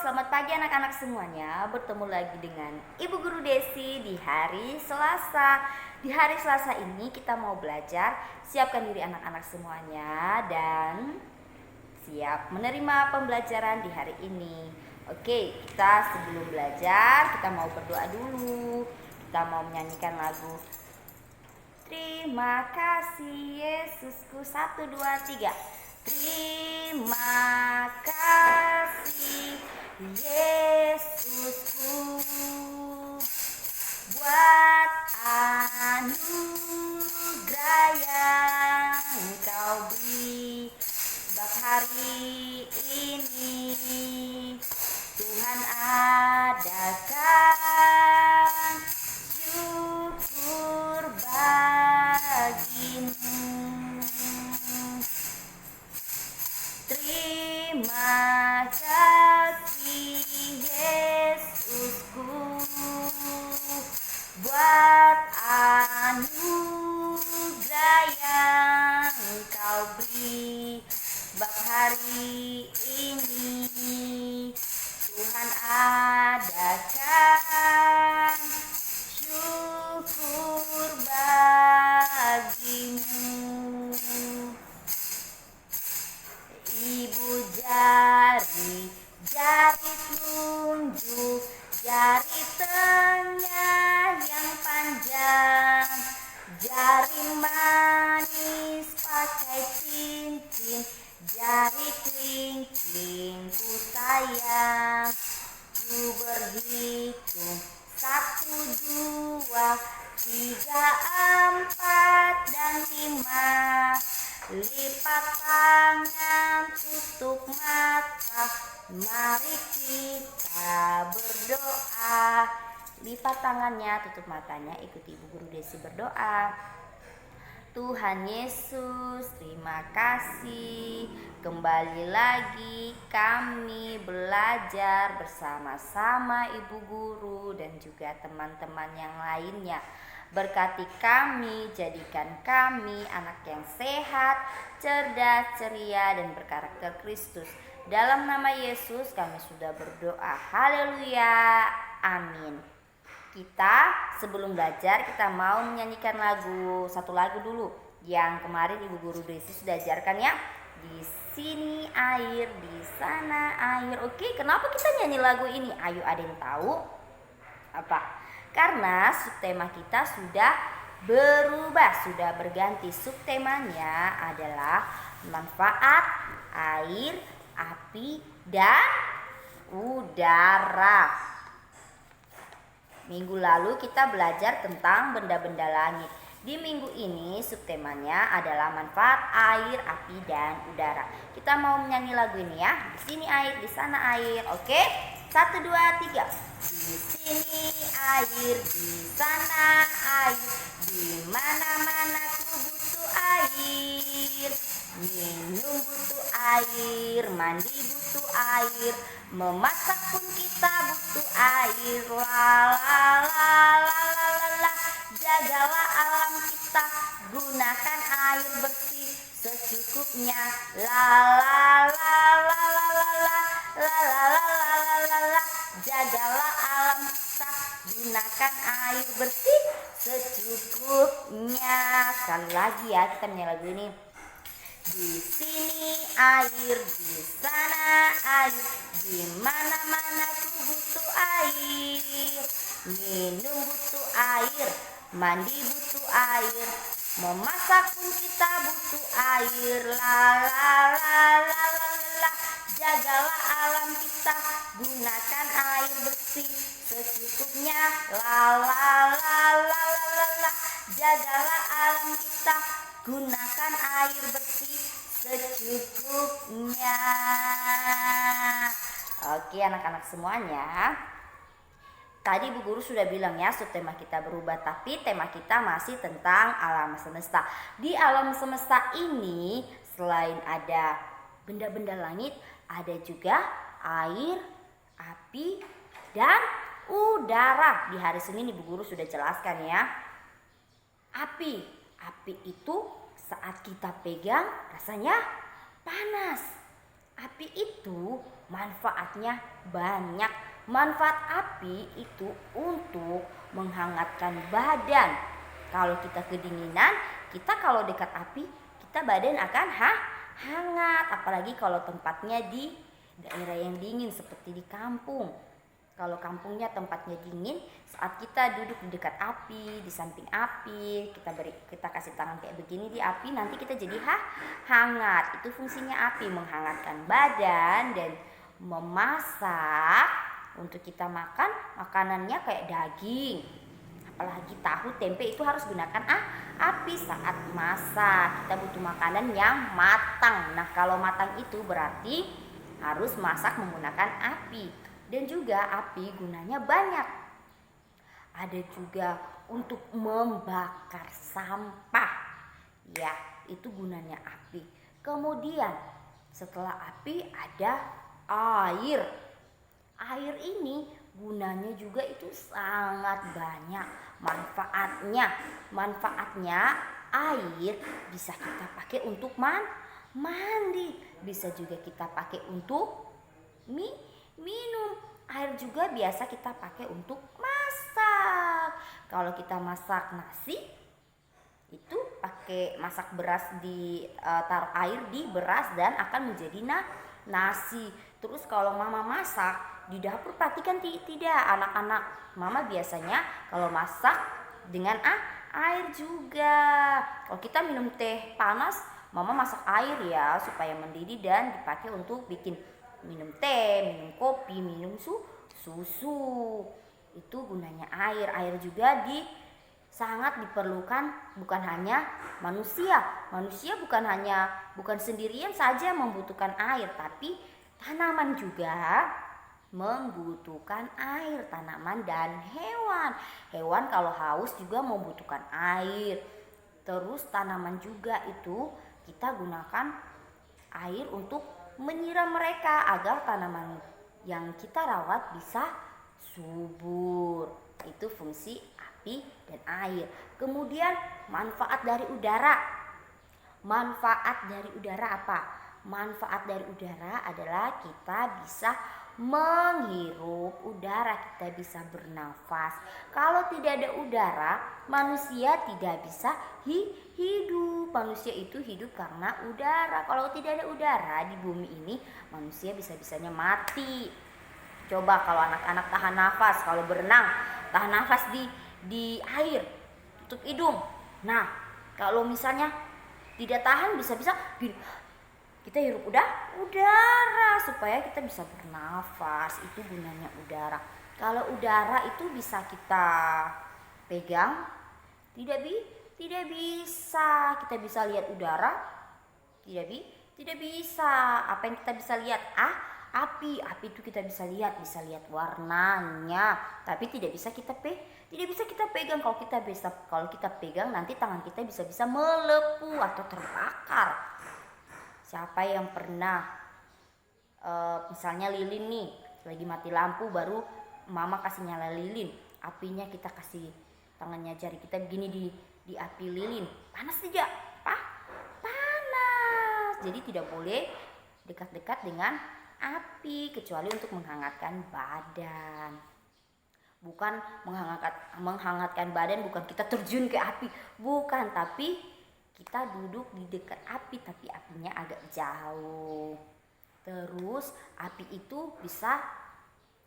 selamat pagi anak-anak semuanya. Bertemu lagi dengan Ibu Guru Desi di hari Selasa. Di hari Selasa ini kita mau belajar. Siapkan diri anak-anak semuanya dan siap menerima pembelajaran di hari ini. Oke, kita sebelum belajar kita mau berdoa dulu. Kita mau menyanyikan lagu Terima kasih Yesusku. 1, 2, 3. Terima kasih Yesusku buat anugerah yang Kau beri sebab hari ini Tuhan adakan syukur bagimu. Terima kasih Yesusku buat anugerah yang Kau beri sebab hari ini Tuhan adakan syukur bagimu. Ibu jari telunjuk, jari tengah yang panjang, jari manis pakai cincin, jari kelingking ku sayang. Ku berhitung 1, 2, 3, 4, dan 5. Lipat tangan, tutup mata, mari kita berdoa. Lipat tangannya, tutup matanya, ikuti Ibu Guru Desi berdoa. Tuhan Yesus, terima kasih. Kembali lagi kami belajar bersama-sama Ibu Guru dan juga teman-teman yang lainnya. Berkati kami, jadikan kami anak yang sehat, cerdas, ceria, dan berkarakter Kristus. Dalam nama Yesus kami sudah berdoa. Haleluya. Amin. Kita sebelum belajar kita mau menyanyikan satu lagu dulu yang kemarin Ibu Guru Desi sudah ajarkan ya. Di sini air, di sana air. Oke, kenapa kita nyanyi lagu ini? Ayo, ada yang tahu? Apa? Karena subtema kita sudah berubah, sudah berganti. Subtemanya adalah manfaat air, api, dan udara. Minggu lalu kita belajar tentang benda-benda langit. Di minggu ini subtemanya adalah manfaat air, api, dan udara. Kita mau menyanyi lagu ini ya. Di sini air, di sana air. Oke? 1, 2, 3. Di sini air, di sana air, di mana-mana ku butuh air. Minum butuh air, mandi butuh air, memasak pun kita butuh air. La la la la la la la. Jagalah alam kita, gunakan air bersih secukupnya. La la la la la la la la la la la la la. Jagalah alam kita, gunakan air bersih secukupnya. Sekali lagi ya, kita nyanyi lagu ini. Di sini air, di sana air, di mana-mana ku butuh air. Minum butuh air, mandi butuh air, memasak pun kita butuh air. La la la la la la. Jagalah alam kita, gunakan air bersih secukupnya. La la la la la la la. Jagalah alam kita, gunakan air bersih secukupnya. Oke anak-anak semuanya. Tadi Bu Guru sudah bilang ya subtema kita berubah, tapi tema kita masih tentang alam semesta. Di alam semesta ini selain ada benda-benda langit, ada juga air, api, dan udara. Di hari Senin Ibu Guru sudah jelaskan ya. Api itu saat kita pegang rasanya panas. Api itu manfaatnya banyak. Manfaat api itu untuk menghangatkan badan. Kalau kita kedinginan, kita kalau dekat api, kita badan akan hangat. Apalagi kalau tempatnya di daerah yang dingin seperti di kampung. Kalau kampungnya tempatnya dingin, saat kita duduk di dekat api, di samping api, kita kasih tangan kayak begini di api, nanti kita jadi hangat. Itu fungsinya api, menghangatkan badan dan memasak untuk kita makan makanannya kayak daging. Apalagi tahu, tempe itu harus gunakan api saat masak. Kita butuh makanan yang matang. Nah, kalau matang itu berarti harus masak menggunakan api. Dan juga api gunanya banyak. Ada juga untuk membakar sampah. Ya, itu gunanya api. Kemudian setelah api ada air. Air ini gunanya juga itu sangat banyak manfaatnya. Manfaatnya air bisa kita pakai untuk mandi. Bisa juga kita pakai untuk minum. Air juga biasa kita pakai untuk masak. Kalau kita masak nasi, itu pakai masak beras, taruh air di beras dan akan menjadi nasi. Terus kalau mama masak di dapur, perhatikan tidak anak-anak, mama biasanya kalau masak dengan air juga. Kalau kita minum teh panas, mama masak air ya supaya mendidih dan dipakai untuk bikin minum teh, minum kopi, minum susu. Itu gunanya air. Air juga sangat diperlukan bukan hanya manusia. Manusia bukan sendirian saja membutuhkan air, tapi tanaman juga membutuhkan air, tanaman dan hewan. Hewan kalau haus juga membutuhkan air. Terus tanaman juga itu kita gunakan air untuk menyiram mereka agar tanaman yang kita rawat bisa subur. Itu fungsi api dan air. Kemudian manfaat dari udara. Manfaat dari udara apa? Manfaat dari udara adalah kita bisa menghirup udara, kita bisa bernafas. Kalau tidak ada udara, manusia tidak bisa hidup. Manusia itu hidup karena udara. Kalau tidak ada udara di bumi ini, manusia bisa-bisanya mati. Coba kalau anak-anak tahan nafas, kalau berenang tahan nafas di air, tutup hidung. Nah, kalau misalnya tidak tahan, bisa-bisa kita hirup udara supaya kita bisa bernafas. Itu gunanya udara. Kalau udara itu bisa kita pegang, tidak bisa. Kita bisa lihat udara, tidak bisa. Apa yang kita bisa lihat? Api itu kita bisa lihat warnanya, tapi tidak bisa kita pegang. Kalau kita pegang, nanti tangan kita bisa melepuh atau terbakar. Siapa yang pernah misalnya lilin nih, lagi mati lampu, baru mama kasih nyala lilin, apinya kita kasih tangannya, jari kita begini di api lilin, panas tidak? Panas. Jadi tidak boleh dekat-dekat dengan api kecuali untuk menghangatkan badan. Bukan menghangatkan badan, bukan kita terjun ke api, bukan, tapi kita duduk di dekat api tapi apinya agak jauh. Terus api itu bisa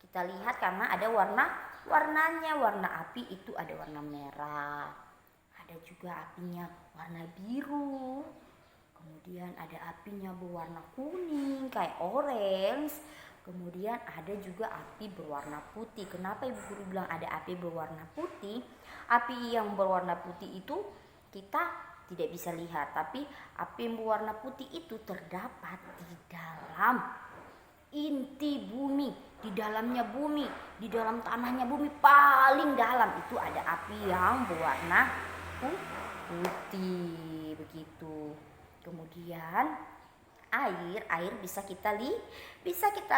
kita lihat karena ada warnanya. Warna api itu ada warna merah, ada juga apinya warna biru, kemudian ada apinya berwarna kuning kayak orange, kemudian ada juga api berwarna putih. Kenapa ibu guru bilang ada api berwarna putih? Api yang berwarna putih itu kita tidak bisa lihat, tapi api yang berwarna putih itu terdapat di dalam inti bumi, di dalamnya bumi, di dalam tanahnya bumi paling dalam itu ada api yang berwarna putih begitu. Kemudian air bisa kita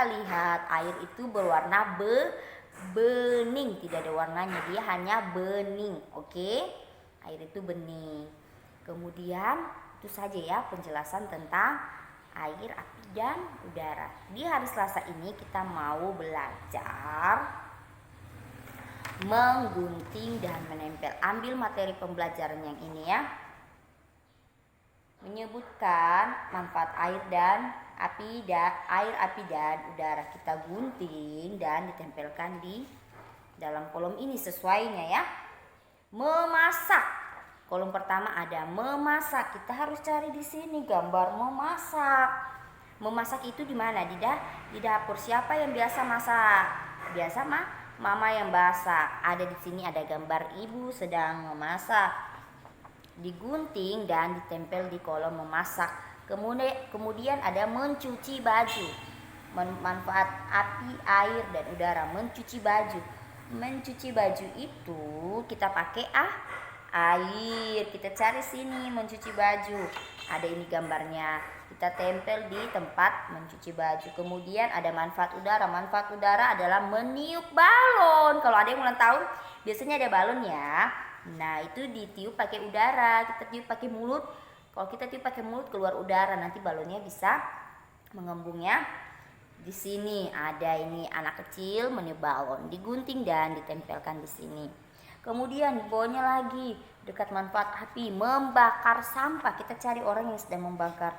lihat. Air itu berwarna bening, tidak ada warnanya, dia hanya bening. Oke? Air itu bening. Kemudian itu saja ya penjelasan tentang air, api dan udara. Di hari Selasa ini kita mau belajar menggunting dan menempel. Ambil materi pembelajaran yang ini ya. Menyebutkan manfaat air, api dan udara. Kita gunting dan ditempelkan di dalam kolom ini sesuainya ya. Memasak. Kolom pertama ada memasak. Kita harus cari di sini gambar memasak. Memasak itu di mana? Di dapur. Siapa yang biasa masak? Biasa mama yang masak. Ada di sini ada gambar ibu sedang memasak. Digunting dan ditempel di kolom memasak. Kemudian ada mencuci baju. Manfaat api, air, dan udara. Mencuci baju. Mencuci baju itu kita pakai air. Kita cari sini mencuci baju. Ada ini gambarnya. Kita tempel di tempat mencuci baju. Kemudian ada manfaat udara. Manfaat udara adalah meniup balon. Kalau ada yang ulang tahun, biasanya ada balon ya. Nah, itu ditiup pakai udara. Kita tiup pakai mulut. Kalau kita tiup pakai mulut keluar udara, nanti balonnya bisa mengembung ya. Di sini ada ini anak kecil meniup balon, digunting dan ditempelkan di sini. Kemudian di bawahnya lagi dekat manfaat api, membakar sampah. Kita cari orang yang sedang membakar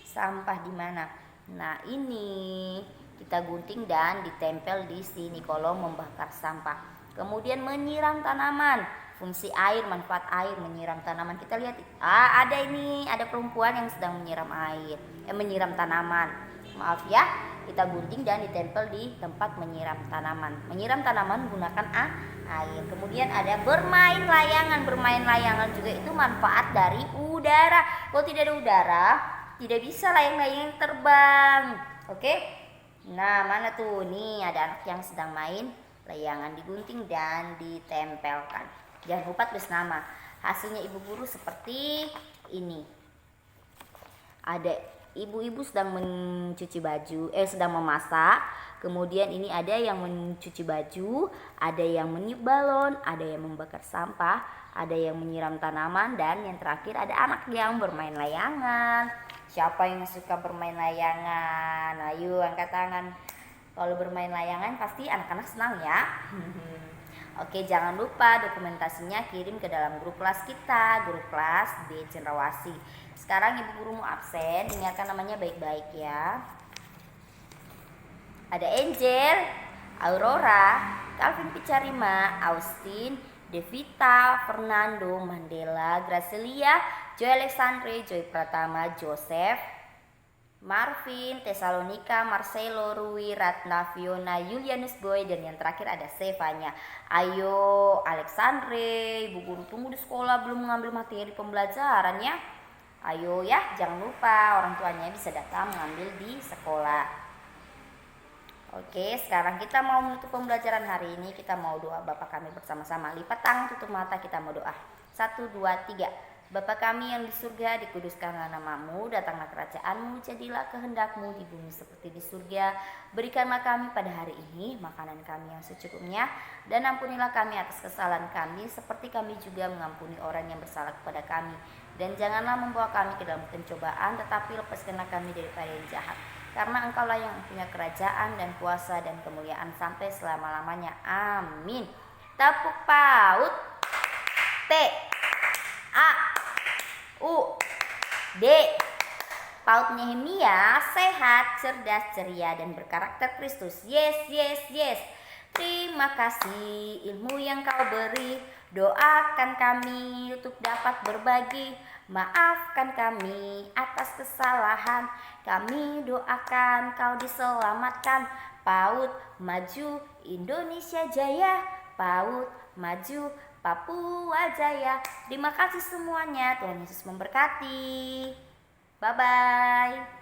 sampah di mana. Nah, ini kita gunting dan ditempel di sini kolom membakar sampah. Kemudian menyiram tanaman. Fungsi air, manfaat air menyiram tanaman. Kita lihat, ada perempuan yang sedang menyiram menyiram tanaman. Maaf ya, kita gunting dan ditempel di tempat menyiram tanaman. Menyiram tanaman menggunakan air. Kemudian ada bermain layangan. Bermain layangan juga itu manfaat dari udara. Kalau tidak ada udara, tidak bisa layang-layang terbang. Oke? Nah, mana tuh? Nih ada anak yang sedang main layangan, digunting dan ditempelkan. Jangan lupa tulis nama. Hasilnya ibu guru seperti ini. Ada ibu-ibu sedang mencuci baju, sedang memasak. Kemudian ini ada yang mencuci baju, ada yang meniup balon, ada yang membakar sampah, ada yang menyiram tanaman, dan yang terakhir ada anak yang bermain layangan. Siapa yang suka bermain layangan? Ayo angkat tangan. Kalau bermain layangan pasti anak-anak senang ya. Oke, jangan lupa dokumentasinya kirim ke dalam grup kelas kita, grup kelas B Cendrawasih. Sekarang ibu guru mau absen, ingatkan namanya baik-baik ya. Ada Angel, Aurora, Calvin Picarima, Austin, Devita, Fernando, Mandela, Gracelia, Joy Alexandre, Joy Pratama, Joseph, Marvin, Tesalonika, Marcelo, Rui, Ratna, Fiona, Julianus Boy, dan yang terakhir ada Sevanya. Ayo Alexandre, ibu guru tunggu di sekolah belum mengambil materi pembelajaran ya. Ayo ya, jangan lupa orang tuanya bisa datang mengambil di sekolah. Oke, sekarang kita mau menutup pembelajaran hari ini. Kita mau doa Bapa kami bersama-sama. Lipat tangan, tutup mata, kita mau doa. 1, 2, 3. Bapa kami yang di surga, dikuduskanlah namamu, datanglah kerajaanmu, jadilah kehendakmu di bumi seperti di surga. Berikanlah kami pada hari ini makanan kami yang secukupnya, dan ampunilah kami atas kesalahan kami, seperti kami juga mengampuni orang yang bersalah kepada kami. Dan janganlah membawa kami ke dalam pencobaan, tetapi lepaskanlah kami daripada yang jahat. Karena Engkaulah yang punya kerajaan dan kuasa dan kemuliaan sampai selama-lamanya. Amin. Tepuk PAUD. T A U D. PAUD Nehemia, sehat, cerdas, ceria, dan berkarakter Kristus. Yes, yes, yes. Terima kasih ilmu yang kau beri. Doakan kami untuk dapat berbagi. Maafkan kami atas kesalahan. Kami doakan kau diselamatkan. PAUD maju, Indonesia jaya. PAUD maju, Papua Jaya. Terima kasih semuanya. Tuhan Yesus memberkati. Bye-bye.